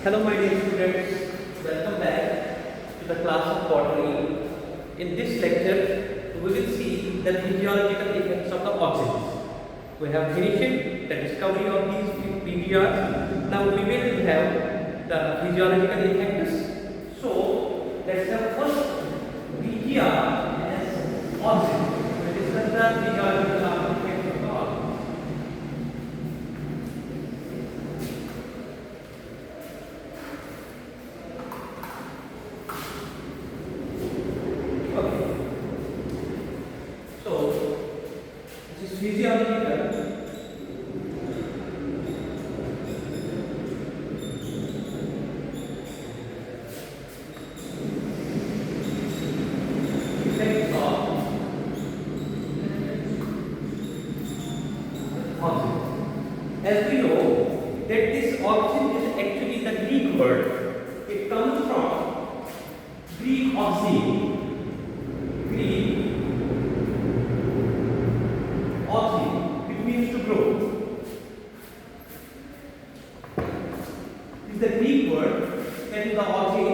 Hello my dear students, welcome back to the class of botany. In this lecture, we will see the physiological effects of the auxins. We have finished the discovery of these PGRs. Now we will have the physiological effects. So let's have first PGR as auxin. We will discuss the physiological effects of the auxin. Physiological effects of auxin. As we know that this auxin is actually the Greek word. It comes from Greek auxin. Auxin, it means to grow. Is the Greek word that is the auxin,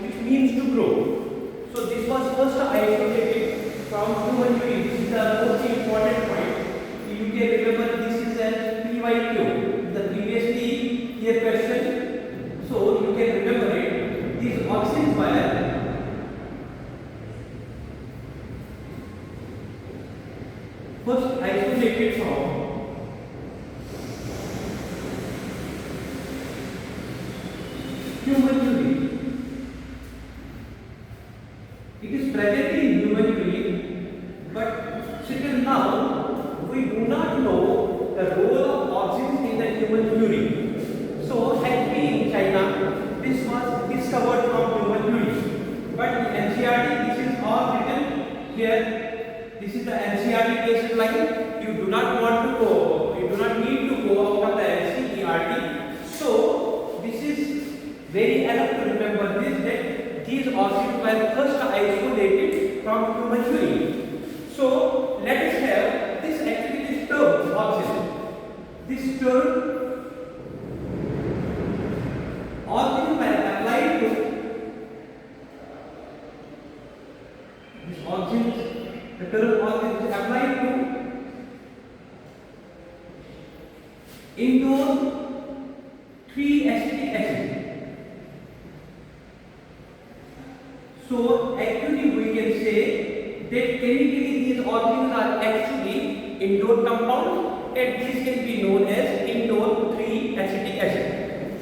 which means to grow. So this was first isolated from human urine. This is the most important point. You can remember this is as PYQ. The previously here question. So you can remember it. These auxins were first isolated from human urine. It is present in human urine, but still now we do not know the role of auxins in the human urine. So actually in China, this was discovered from human urine. But in NCERT, this is all written here. This is the NCERT case line. You do not want to go, you do not need to go out of the NCERT. So this is very enough to remember this, that these auxins were first isolated from human urine. So let us have this actually this term auxin. This term auxin were applied to this auxins. The term auxin is applied to indole 3-acetic acid. So actually we can say that chemically these auxins are actually indole compounds, and this can be known as indole 3-acetic acid.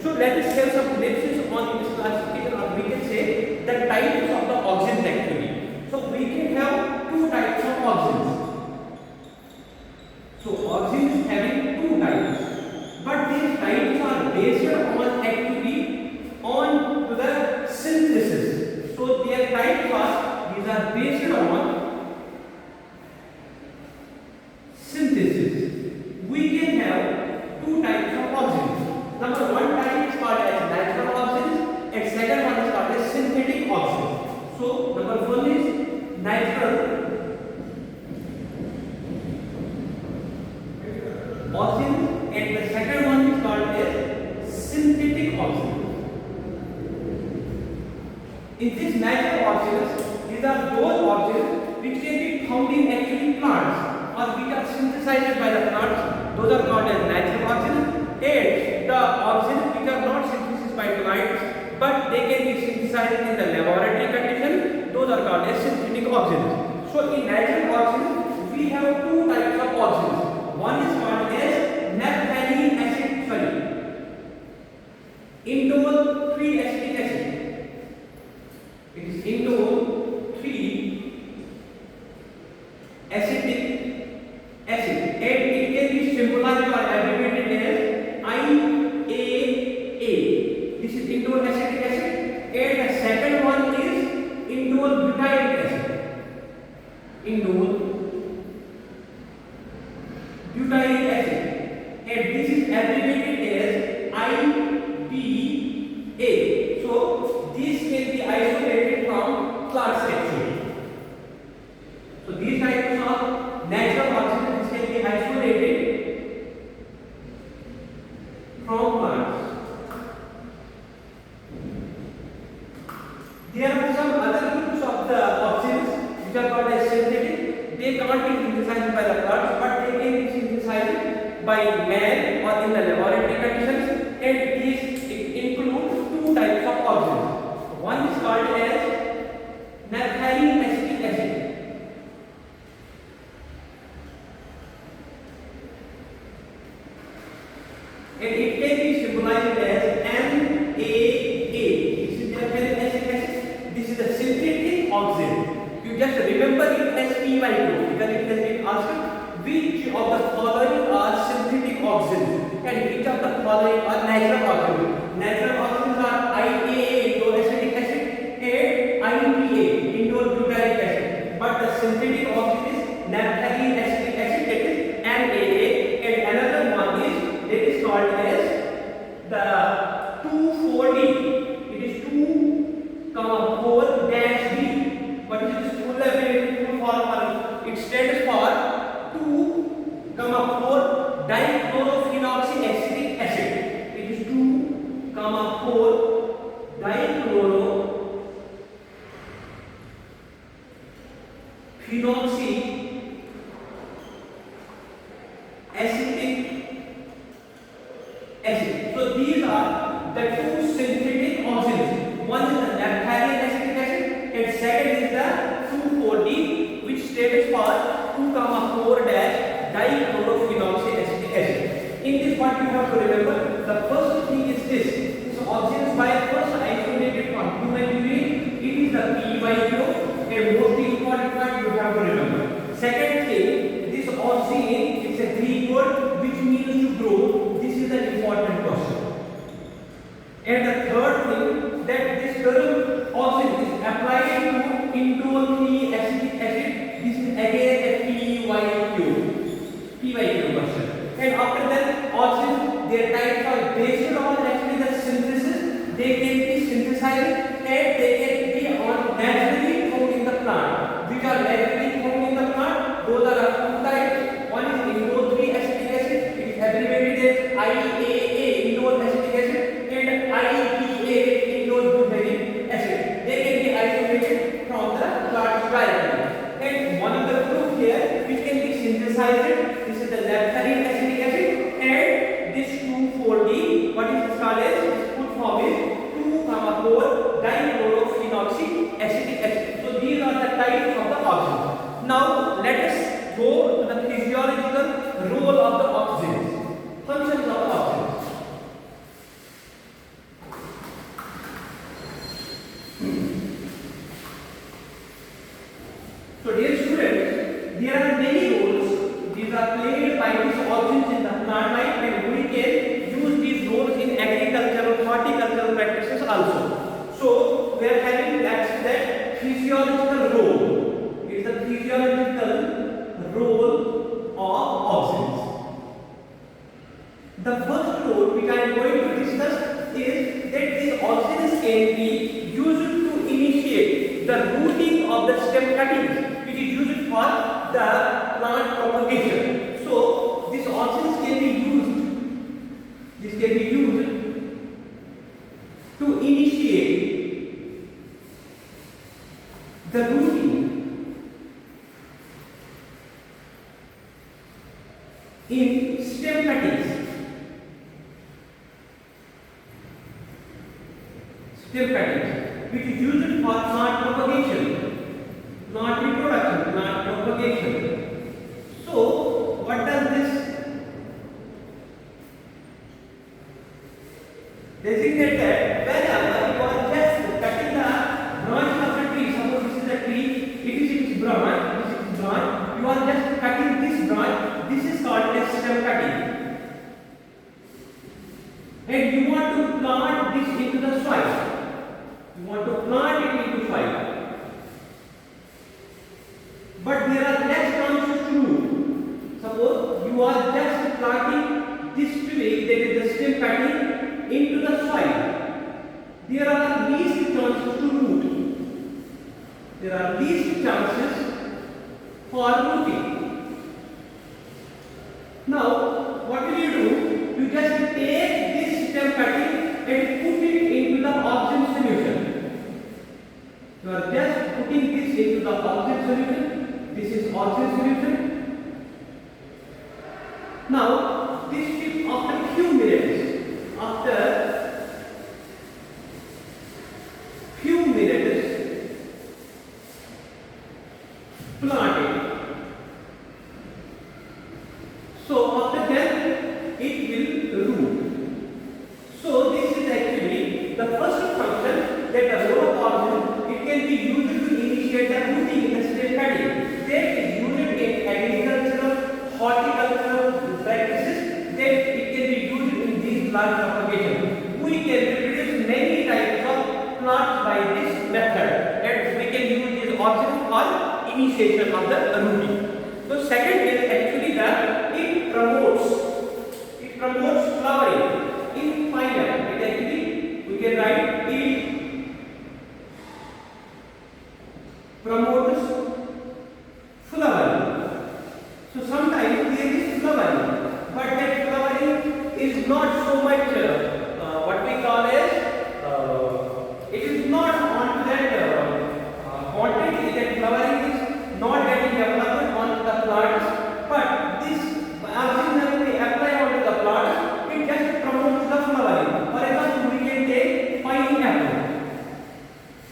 So let us have some glimpses on this classification, or we can say the types of the auxins actually. So we can have two types of auxins. So auxins having two types, but these types are based on actually on to the synthesis. So their types are, these are based on synthesis. We can have two types of auxins. Number one type is called as natural auxins, and second one is called as synthetic auxins. So number one is natural auxins, and the second one is called as synthetic auxins. In these natural auxins, these are those auxins which can be found in actually plants, or which are synthesized by the plants. Those are called as natural auxins. And the auxins which are not synthesized by plants, but they can be synthesized in the laboratory condition, those are called as synthetic auxins. So in natural auxins, we have two types of auxins. One is called as naphthalene acid, indole 3-acetic acid. It is indole 3-acetic acid, and it can be symbolized or abbreviated as IAA. This is indole acetic acid, and the second one is indole butyric acid. Indole butyric acid, and this is abbreviated as IBA. So these can be isolated from plants actually. So these types of natural auxins can be isolated from plants. which are called as synthetic. They can't be synthesized by the plants, but they can be synthesized by man or in the laboratory conditions. And these include two types of auxins. One is called as naphthalene acetic acid. And it can be symbolized as NaA. This is naphthalene acetic acid. This is the synthetic auxin. You just remember it as P2 because it has been asked which of the following are synthetic auxins and which of the following are natural auxins. Natural auxins are IAA, indole-acetic acid, and IPA, indole-butyric acid. But the synthetic auxin is naphthalene acetic acid, that is NaA, and another one is called as the 2,4-D. It is 2,4-D. What is its full abbreviation, full form? It stands for 2,4-dichlorophenolic acid. It is 2,4-dichlorophenolic acid. So these are the two synthetic auxins. One is the naphthalene acetic acid and second is the 2,4-D, which stands for 2,4-dichlorophenolic acid. In this part you have to remember, the first thing is this. This auxins by first isolated from human urine, it is the P2, and most important part you have to remember. Second thing, this auxin is a Greek word which means to grow. This is an important question. And the third thing, that this term auxin is applied to indole acetic acid. This is again a P2 question. And after that, auxins, their types are based on actually the synthesis. They can be synthesized and they can be naturally found in the plant. Which are naturally found in the plant? Those are two types. One is indole-acetic acid. It is abbreviated as IAA, indole-acetic acid, and IPA, indole-butyric acid. They can be isolated from the plant directly. And one of the group here which can be synthesized, this is the naphthalene acetic acid, and this 2,4-D, what is this called as? Its full form is 2,4-dichlorophenolic acetic acid. So these are the types of the auxins. Now let us go to the physiological role of the auxins, functions of the auxins. So dear students, there are many roles. These are played by these auxins in the plant life, and we can use these roles in agricultural, horticultural practices also. So we are having that physiological role. It is the physiological role of auxins. The first role which I am going to discuss is that these auxins can be used to initiate the rooting of the stem cuttings, which is used for the plant propagation. So these auxins can be used. This can be used to initiate the rooting in stem cuttings. Stem cuttings, which is used for plant propagation, not reproduction, plant propagation. So, what does this designate? That whenever you are just cutting the branch of the tree, suppose this is a tree, it is its branch, you are just cutting this branch, this is called a stem cutting. And you want to plant this into the soil. You want to plant it into soil. But there are less chances to root. Suppose you are just planting this tree, that is the stem cutting, into the soil. There are least chances to root. There are least chances for rooting. Now, what will you do? You just take this stem cutting and put it into the auxin solution. You are just putting this into the auxin solution Now this ship after few minutes, planted. So after that it will root. So this is actually the first function that the role of oxygen, it can be used to initiate the rooting in the stem cutting. That is used in agricultural, horticultural practices. That it can be used in these plant propagation. We can reproduce many types of plants by this method, and we can use this oxygen for initiation of the rooting. So second is actually that it promotes flowering in pineapple. It actually, we can write it promotes flowering. So sometimes there is flowering, but that flowering is not so much what we call as it is not on that quantity. That flowering is not getting developed on the plants, but this oxygen when we apply onto the plants, it just promotes the flowering. For example, we can take pineapple.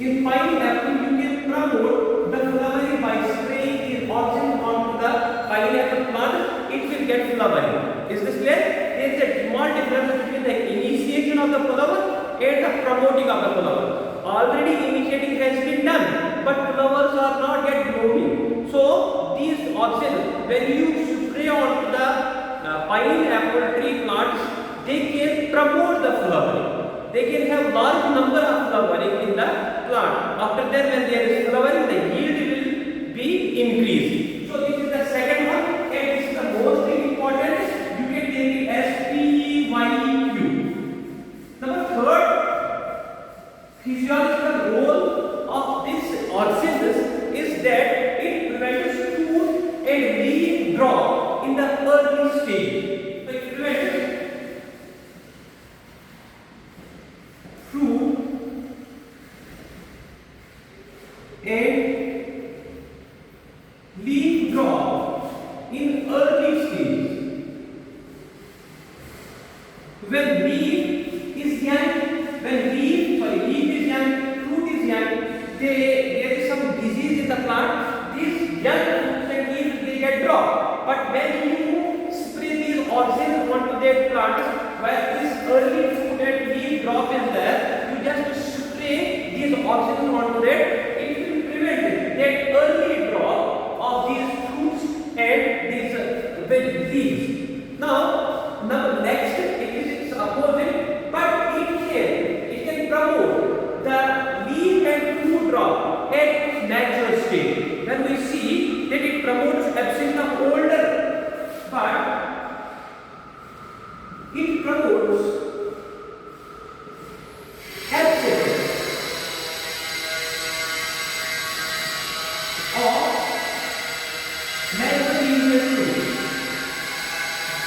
In pineapple, you can promote the flowering by spraying the oxygen onto the pineapple plant. It will get flowering. Is this clear? There is a small difference between the initiation of the flower and the promoting of the flower. Already initiating has been done, but flowers are not yet blooming. So these oxygen, when you spray onto the pineapple tree plants, they can promote the flowering. They can have large number of flowering in the plant. After that, when there is flowering, the yield will be increased. So this is the second one, and this is the most important. You can take it as PYQ. Number third, physiological role of this oxygen is that it prevents fruit and leaf drop in the early stage. So it prevents fruit and leaf drop in early stage. When leaf is young, fruit is young, there is some disease in the plant. These young fruits and leaves, they get dropped. But when you spray these oxygen onto that plant, where this early fruit and leaf drop is there, you just spray these oxygen onto that. It will prevent that early drop of these fruits and these leaves. Now next, it is opposite, but it can promote the leaf and fruit drop at natural state. When we see that it promotes absence of older, but it promotes absence of natural leaf and fruit.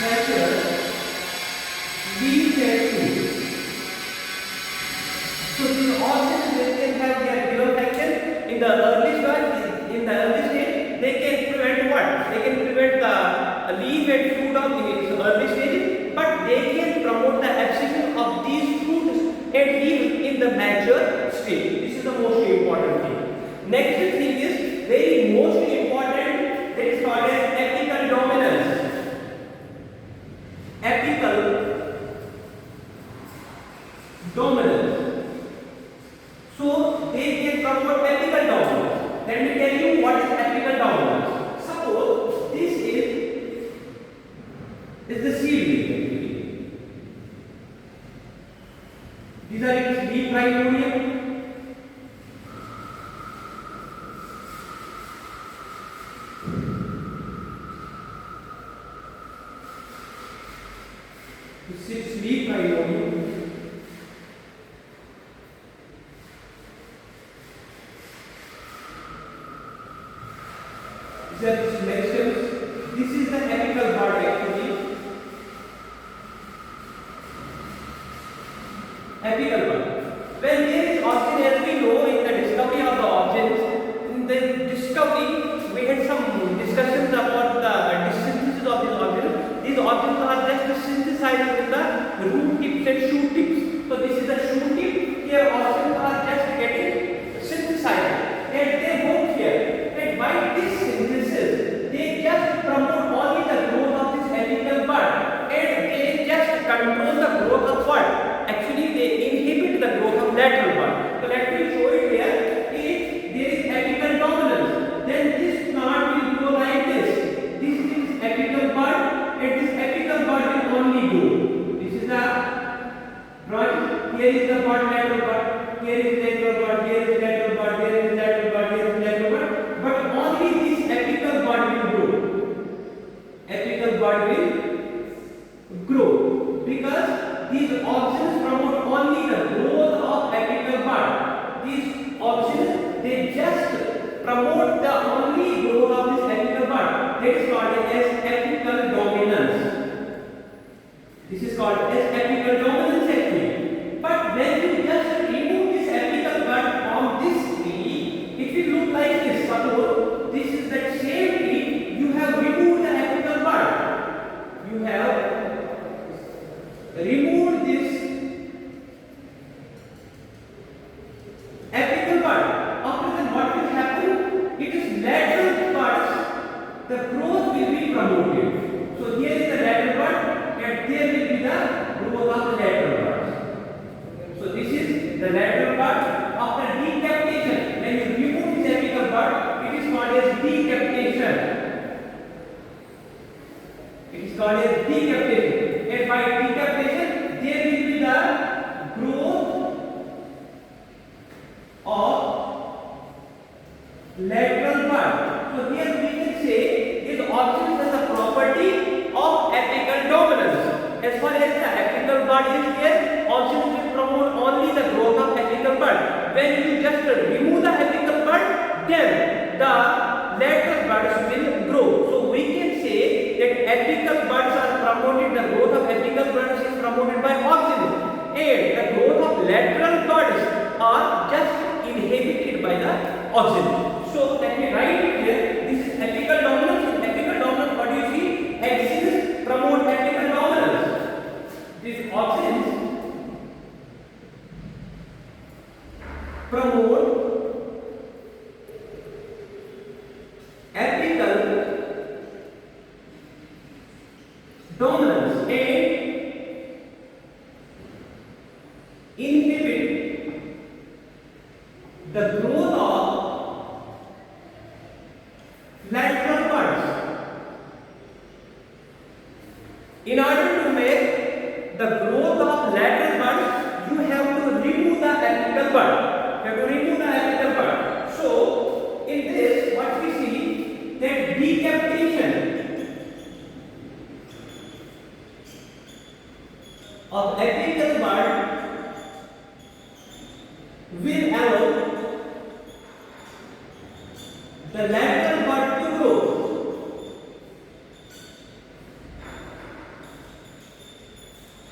Natural leaf and fruit. So these oxygen, they can have their below action in the early stage. They can prevent what? They can prevent the leaf and fruit of the early stage, but they can promote the absence of these fruits and leaves in the mature state. This is the most important thing. Next thing is very most important, that is called as apical dominance. Apical dominance. So they can promote apical dominance. Let me tell you what is apical dominance. Suppose this is the seedling. These are its leaf primordial. This is leaf primordial. This is the apical part actually. Apical part. When there is oxygen, as we know in the discovery of the oxygens, in the discovery we had some discussions about the distances of these oxygens. These oxygens synthesizes with the root tips and shoot tips. So this is the shoot tip. Here auxins are just getting synthesized, and they work here. And by this synthesis, they just promote only the growth of this apical bud, and they just control the growth of what? Actually, they inhibit the growth of lateral bud. So let me show it here. If there is apical dominance, then this plant will grow like this. This is apical bud, and this apical bud will only grow. This is the branch. Here is the bud, lateral bud. Here is lateral bud. Here is lateral bud. Here is lateral bud. Here is lateral bud. But only this apical bud will grow. Apical bud will grow because these auxins promote only the growth of apical bud. These auxins, they just promote the only growth of this apical bud. That is called as apical dominance. This is called as apical dominance actually. But when you just remove this apical bud from this tree, it will look like this. Suppose this is that same tree, you have removed the apical bud. You have removed this apical bud. After that, what will happen? It is lateral buds. The growth will be promoted. So here is the lateral bud, and there will be the growth of the lateral buds. So this is the lateral bud. After decapitation, when you remove this apical bud, it is called as decapitation. It is called as decapitation. And by decapitation, there will be the growth of lateral bud. So here we can say this auxins has a property of apical dominance. As far as the apical bud is here, auxins will promote only the growth of apical bud. When you just remove the apical bud, then the lateral buds will grow. So we can say that apical buds are promoted, the growth of apical buds is promoted by auxins, and the growth of lateral buds are just inhibited by the auxins. So let me write it here. This is apical dominance. In apical dominance, what do you see? Auxins promote apical dominance. These auxins promote apical dominance and inhibit the growth of lateral buds. In order to make the growth of lateral buds, you have to remove the apical bud. You have to remove the apical bud. So, in this, what we see that decapitation of apical bud will allow the lateral bud to grow.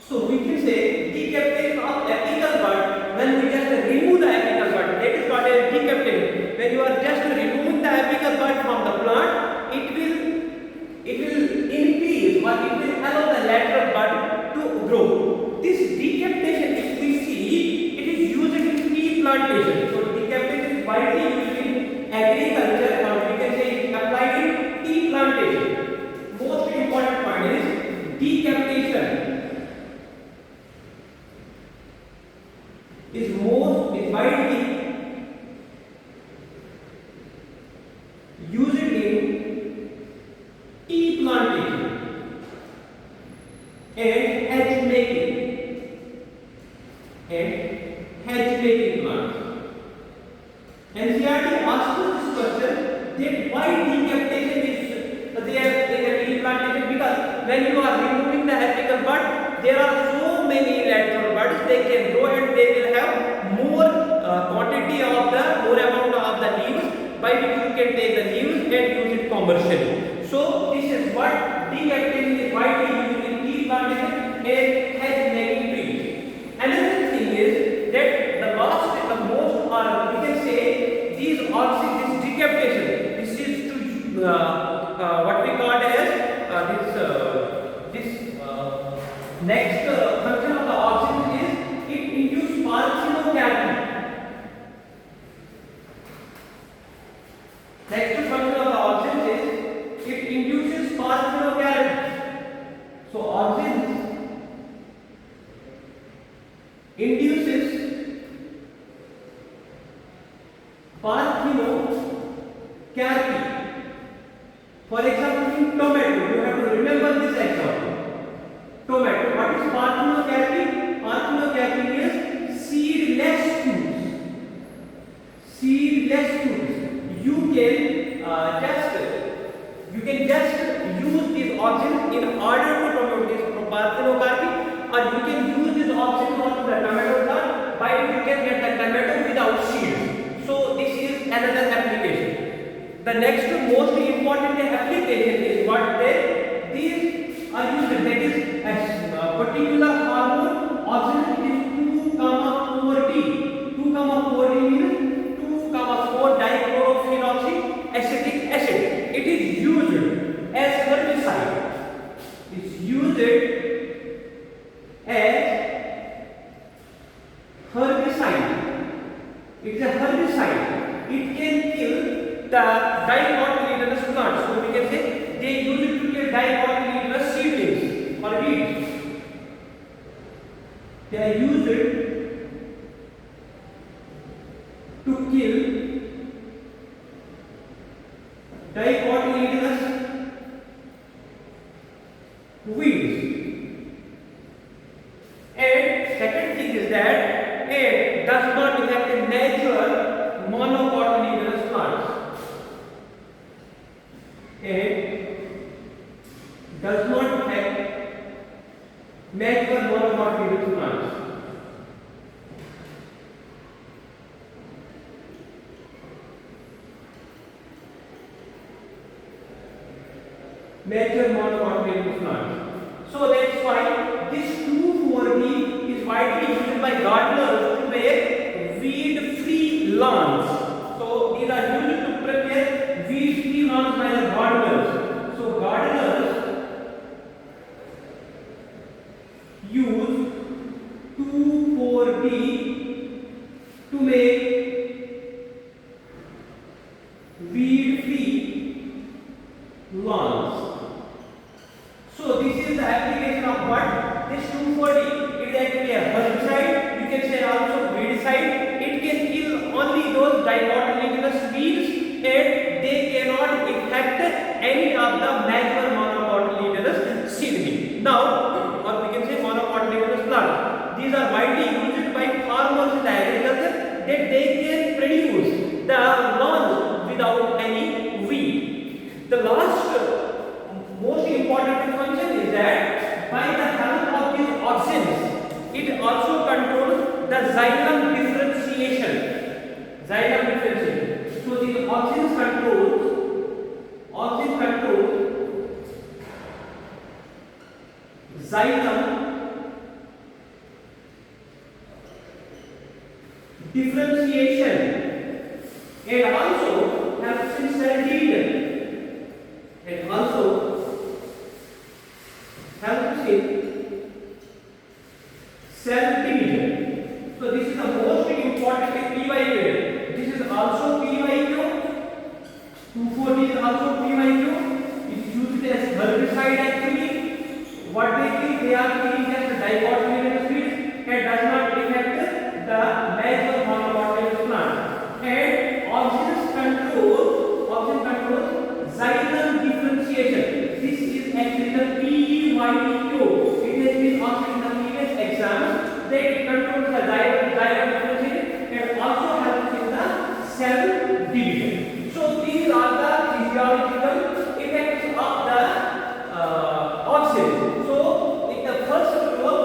So we can say decapitation of apical bud when we just remove the apical bud. That is called as decapitation. When you are just removing the apical bud from the plant, it will increase or it will allow the lateral bud to grow. This decapitation, if we see, it is used in tea plantation. So decapitation is widely used in agriculture, or we can say it is applied in tea plantation. Most important point is decapitation is widely used in tea plantation and hedge making plants. NCERT asked us this question that why decapitation is there in the tea plantation, because when you are removing the apical bud, there are so many lateral buds, they can grow and they will have more more amount of the leaves, by which you can take the leaves and use it commercially. So this is what decapitation is widely used in tea plantation and hedge making trees. Another thing is that the most, or we can say, these auxins, this decapitation, this is to what we call as this next induces parthenocarpy. For example, in tomato, you have to remember this example. Tomato. What is parthenocarpy? Parthenocarpy is seedless tubes. Seedless tubes. You can just use these auxins in order to promote this parthenocarpy, or you can use this auxin on the tomato plant, by which you can get the tomato without seeds. So this is another application. The next most important application is what these are used. That is a particular hormone auxin is 2,4-D. 2,4-D means 2,4-dichlorophenolactic acetic acid. It is used as herbicide. It's used as herbicide. It is a herbicide. It can kill the dicotyledonous plants. So we can say they use it to kill dicotyledonous seedlings or weeds. They are used to kill dicotyledonous weeds. And second thing is that it does not affect the natural monocotyledonous plants. It does not affect natural monocotyledonous plants. Major monocotyledonous plants. So that's why this 2,4-D is widely used by gardeners to make weed-free lawns. So these are used to prepare weed-free lawns by the gardeners. So gardeners use 2,4-D to make weed-free lawns. So this is the application of what? This 2,4-D. It is actually a herbicide. You can say also weedicide. It can kill only those dicotyledonous weeds, and they cannot affect any of the major monocotyledonous seedling. Now, or we can say monocotyledonous plants. These are widely used by farmers in agriculture, that they can produce the lawns without any weed. The last most important function is that by the help of these auxins, it also controls the xylem differentiation. Xylem differentiation. So these auxins controls xylem differentiation, and also helps in cell division. It also helps in cell division. So this is the most important PYQ. This is also PYQ. 2,4-D is also PYQ. It is used as herbicide actually. What they kill, they are killing just the dicotyledonous weeds and does not affect the major monocotyledonous plant. And auxins controls xylem differentiation. This is actually the PYQ. It has been asked in the previous exams that it controls the xylem differentiation and also helps in the cell division. So these are the physiological effects of the auxins. So in the first floor,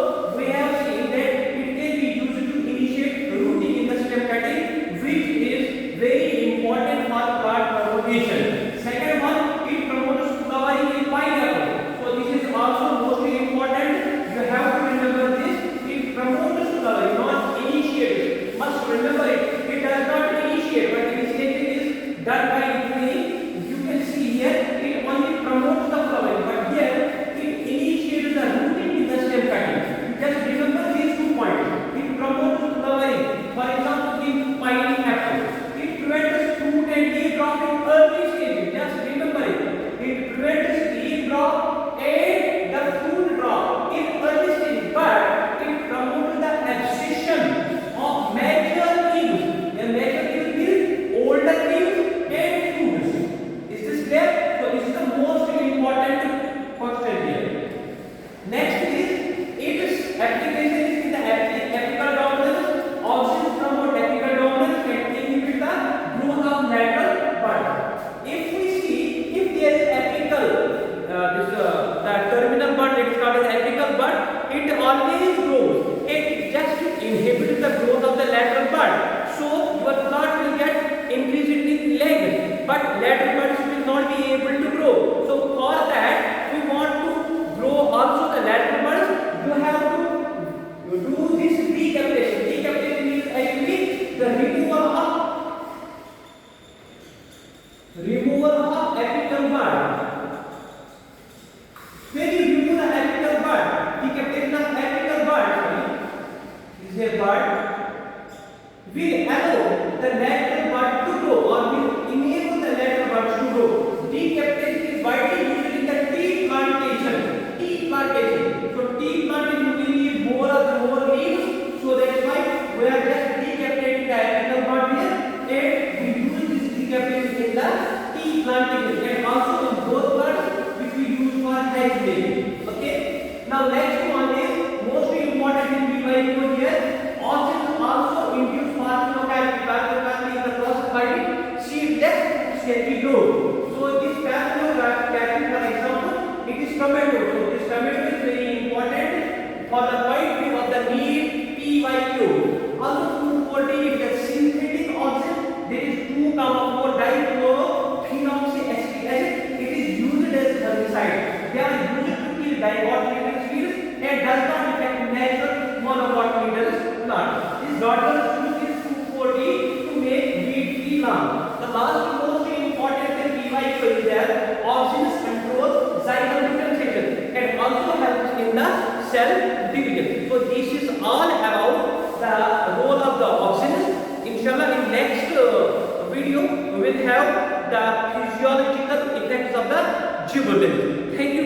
inhibit the growth of the lateral bud. So your plant will get increased in length, but lateral buds will not be able to grow. So for that, we want to grow also the lateral buds. You have to do this decapitation. Decapitation is actually the removal of apical bud. When you remove the apical bud, decapitation of apical bud is a bud will allow the lateral bud to grow or will enable the lateral buds to grow. Decapitation is widely used in the tea plantation. Tea plantation. So tea plantation will need more leaves. So that's why we are just decapitating the apical bud here, and we use this decapitation in the tea plantation and also in those buds which we use for hedge laying. Okay. Now next one is mostly important in Physiological here. Auxins also induce parthenocarpy in the process by seedless scaly growth. So this parthenocarpy, for example, it is tomato. So this tomato is very important for the point view of the need PYQ. Also 240 is the synthetic auxin. There is 2,4-dichlorophenolactic acid. It is used as herbicide. They are used to kill dicotyledonous weeds and does not affect natural monocotyledonous plant. This daughter use this 240 to make weed-free plant. The last most important thing PYQ is that auxins control zygote differentiation and also helps in the cell division. So this is all about the role of the auxins. Inshallah, in next video we will have the physiological effects of the gibberellin. Thank you.